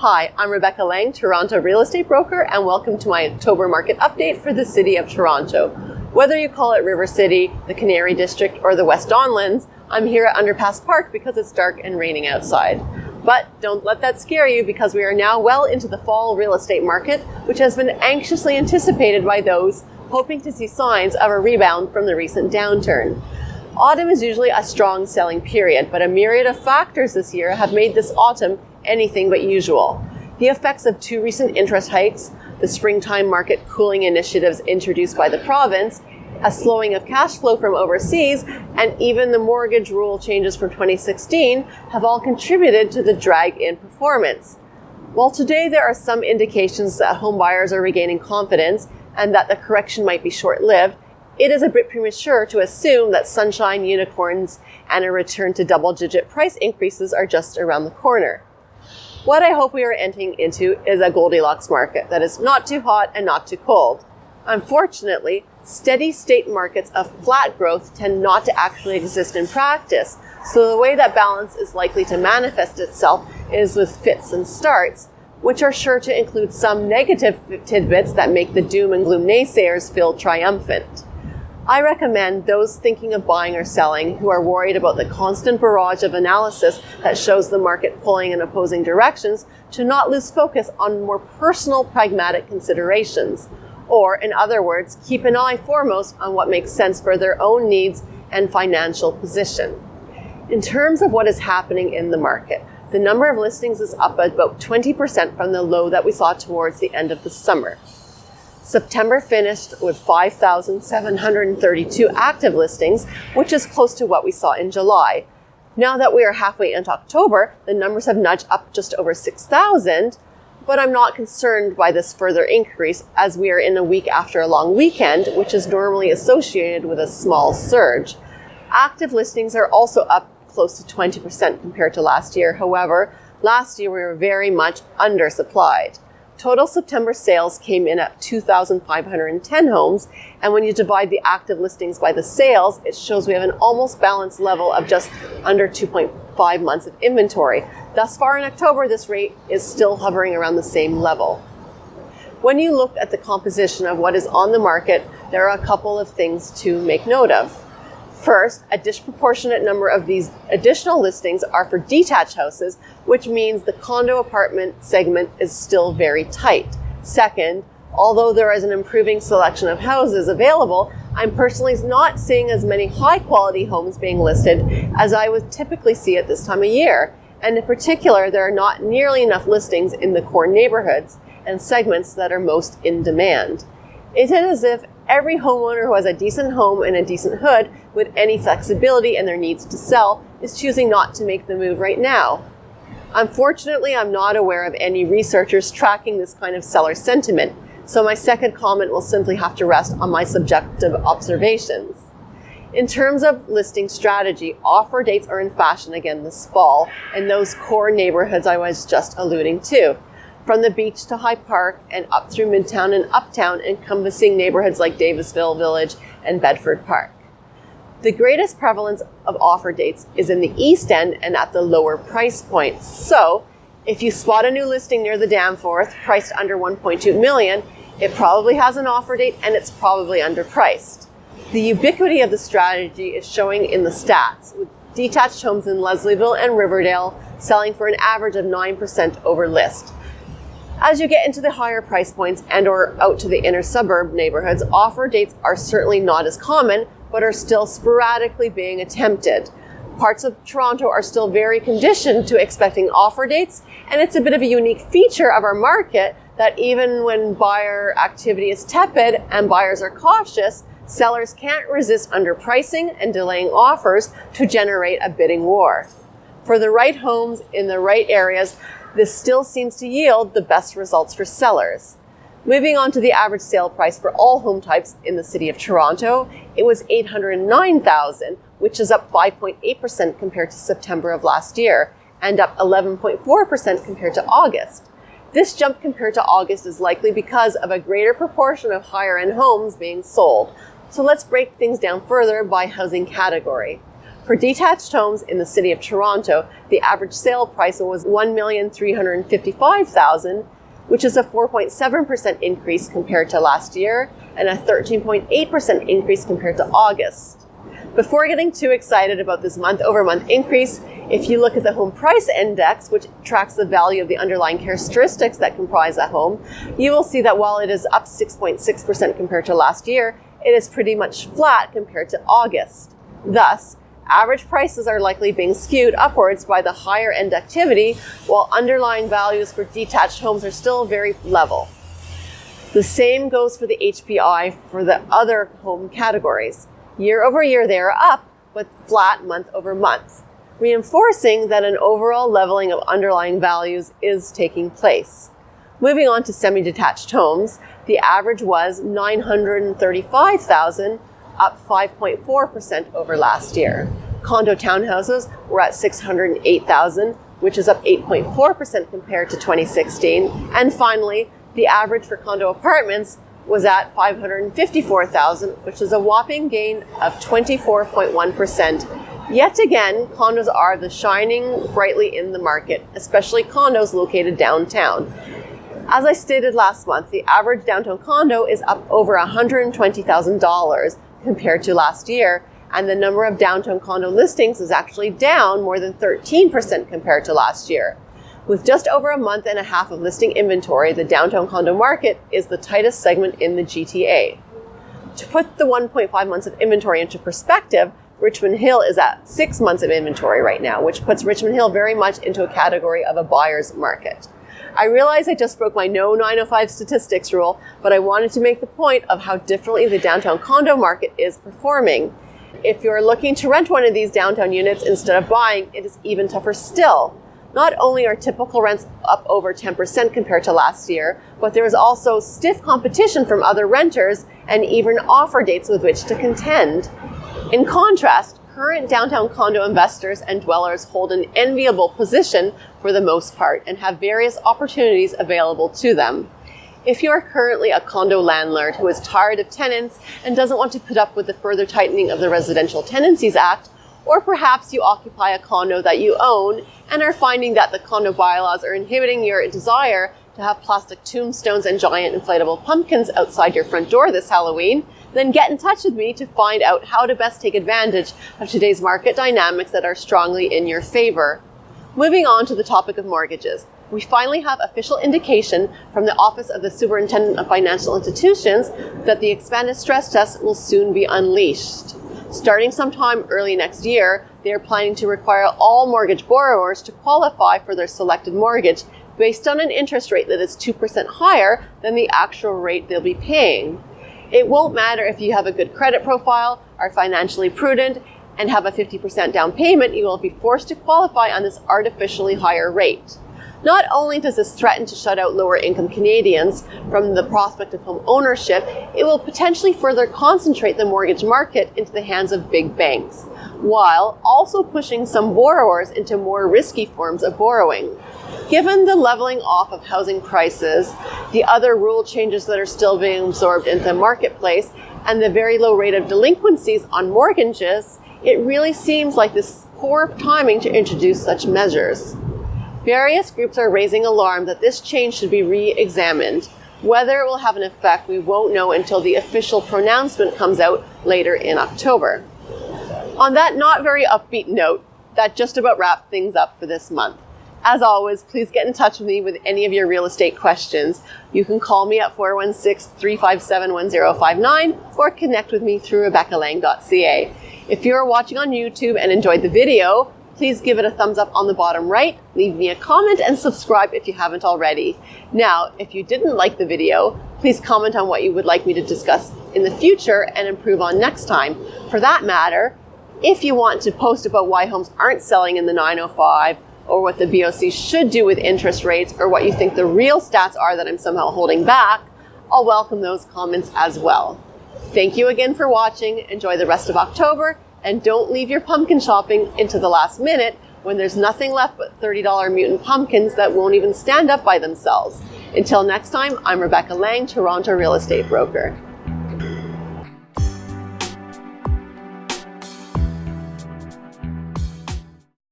Hi, I'm Rebecca Lang, Toronto real estate broker, and welcome to my October market update for the City of Toronto. Whether you call it River City, the Canary District, or the West Don Lands, I'm here at Underpass Park because it's dark and raining outside. But don't let that scare you, because we are now well into the fall real estate market, which has been anxiously anticipated by those hoping to see signs of a rebound from the recent downturn. Autumn is usually a strong selling period, but a myriad of factors this year have made this autumn anything but usual. The effects of 2 recent interest hikes, the springtime market cooling initiatives introduced by the province, a slowing of cash flow from overseas, and even the mortgage rule changes from 2016 have all contributed to the drag in performance. While today there are some indications that home buyers are regaining confidence and that the correction might be short-lived, it is a bit premature to assume that sunshine, unicorns, and a return to double-digit price increases are just around the corner. What I hope we are entering into is a Goldilocks market that is not too hot and not too cold. Unfortunately, steady state markets of flat growth tend not to actually exist in practice, so the way that balance is likely to manifest itself is with fits and starts, which are sure to include some negative tidbits that make the doom and gloom naysayers feel triumphant. I recommend those thinking of buying or selling who are worried about the constant barrage of analysis that shows the market pulling in opposing directions to not lose focus on more personal, pragmatic considerations. Or, in other words, keep an eye foremost on what makes sense for their own needs and financial position. In terms of what is happening in the market, the number of listings is up about 20% from the low that we saw towards the end of the summer. September finished with 5,732 active listings, which is close to what we saw in July. Now that we are halfway into October, the numbers have nudged up just over 6,000, but I'm not concerned by this further increase as we are in a week after a long weekend, which is normally associated with a small surge. Active listings are also up close to 20% compared to last year. However, last year we were very much undersupplied. Total September sales came in at 2,510 homes, and when you divide the active listings by the sales, it shows we have an almost balanced level of just under 2.5 months of inventory. Thus far in October, this rate is still hovering around the same level. When you look at the composition of what is on the market, there are a couple of things to make note of. First, a disproportionate number of these additional listings are for detached houses, which means the condo apartment segment is still very tight. Second, although there is an improving selection of houses available, I'm personally not seeing as many high-quality homes being listed as I would typically see at this time of year. And in particular, there are not nearly enough listings in the core neighborhoods and segments that are most in demand. It is as if every homeowner who has a decent home in a decent hood with any flexibility in their needs to sell is choosing not to make the move right now. Unfortunately, I'm not aware of any researchers tracking this kind of seller sentiment, so my second comment will simply have to rest on my subjective observations. In terms of listing strategy, offer dates are in fashion again this fall in those core neighborhoods I was just alluding to, from the beach to High Park and up through Midtown and Uptown, encompassing neighborhoods like Davisville Village and Bedford Park. The greatest prevalence of offer dates is in the East End and at the lower price points. So, if you spot a new listing near the Danforth priced under $1.2 million, it probably has an offer date and it's probably underpriced. The ubiquity of the strategy is showing in the stats, with detached homes in Leslieville and Riverdale selling for an average of 9% over list. As you get into the higher price points and or out to the inner suburb neighborhoods, offer dates are certainly not as common, but are still sporadically being attempted. Parts of Toronto are still very conditioned to expecting offer dates, and it's a bit of a unique feature of our market that even when buyer activity is tepid and buyers are cautious, sellers can't resist underpricing and delaying offers to generate a bidding war. For the right homes in the right areas, this still seems to yield the best results for sellers. Moving on to the average sale price for all home types in the City of Toronto, it was $809,000, which is up 5.8% compared to September of last year, and up 11.4% compared to August. This jump compared to August is likely because of a greater proportion of higher-end homes being sold. So let's break things down further by housing category. For detached homes in the city of Toronto, the average sale price was $1,355,000, which is a 4.7% increase compared to last year and a 13.8% increase compared to August. Before getting too excited about this month-over-month increase, if you look at the home price index, which tracks the value of the underlying characteristics that comprise a home, you will see that while it is up 6.6% compared to last year, it is pretty much flat compared to August. Thus, average prices are likely being skewed upwards by the higher end activity, while underlying values for detached homes are still very level. The same goes for the HPI for the other home categories. Year over year, they are up, but flat month over month, reinforcing that an overall leveling of underlying values is taking place. Moving on to semi-detached homes, the average was $935,000, up 5.4% over last year. Condo townhouses were at $608,000, which is up 8.4% compared to 2016. And finally, the average for condo apartments was at $554,000, which is a whopping gain of 24.1%. Yet again, condos are the shining brightly in the market, especially condos located downtown. As I stated last month, the average downtown condo is up over $120,000 compared to last year, and the number of downtown condo listings is actually down more than 13% compared to last year. With just over a month and a half of listing inventory, the downtown condo market is the tightest segment in the GTA. To put the 1.5 months of inventory into perspective, Richmond Hill is at 6 months of inventory right now, which puts Richmond Hill very much into a category of a buyer's market. I realize I just broke my no 905 statistics rule, but I wanted to make the point of how differently the downtown condo market is performing. If you're looking to rent one of these downtown units instead of buying, it is even tougher still. Not only are typical rents up over 10% compared to last year, but there is also stiff competition from other renters and even offer dates with which to contend. In contrast, current downtown condo investors and dwellers hold an enviable position for the most part and have various opportunities available to them. If you are currently a condo landlord who is tired of tenants and doesn't want to put up with the further tightening of the Residential Tenancies Act, or perhaps you occupy a condo that you own and are finding that the condo bylaws are inhibiting your desire to have plastic tombstones and giant inflatable pumpkins outside your front door this Halloween, then get in touch with me to find out how to best take advantage of today's market dynamics that are strongly in your favor. Moving on to the topic of mortgages. We finally have official indication from the Office of the Superintendent of Financial Institutions that the expanded stress test will soon be unleashed. Starting sometime early next year, they are planning to require all mortgage borrowers to qualify for their selected mortgage based on an interest rate that is 2% higher than the actual rate they'll be paying. It won't matter if you have a good credit profile, are financially prudent, and have a 50% down payment, you will be forced to qualify on this artificially higher rate. Not only does this threaten to shut out lower income Canadians from the prospect of home ownership, it will potentially further concentrate the mortgage market into the hands of big banks, while also pushing some borrowers into more risky forms of borrowing. Given the leveling off of housing prices, the other rule changes that are still being absorbed into the marketplace, and the very low rate of delinquencies on mortgages, it really seems like this is poor timing to introduce such measures. Various groups are raising alarm that this change should be re-examined. Whether it will have an effect, we won't know until the official pronouncement comes out later in October. On that not very upbeat note, that just about wraps things up for this month. As always, please get in touch with me with any of your real estate questions. You can call me at 416-357-1059 or connect with me through RebeccaLang.ca. If you're watching on YouTube and enjoyed the video, please give it a thumbs up on the bottom right, leave me a comment, and subscribe if you haven't already. Now, if you didn't like the video, please comment on what you would like me to discuss in the future and improve on next time. For that matter, if you want to post about why homes aren't selling in the 905, or what the BOC should do with interest rates, or what you think the real stats are that I'm somehow holding back, I'll welcome those comments as well. Thank you again for watching. Enjoy the rest of October, and don't leave your pumpkin shopping into the last minute when there's nothing left but $30 mutant pumpkins that won't even stand up by themselves. Until next time, I'm Rebecca Lang, Toronto real estate broker.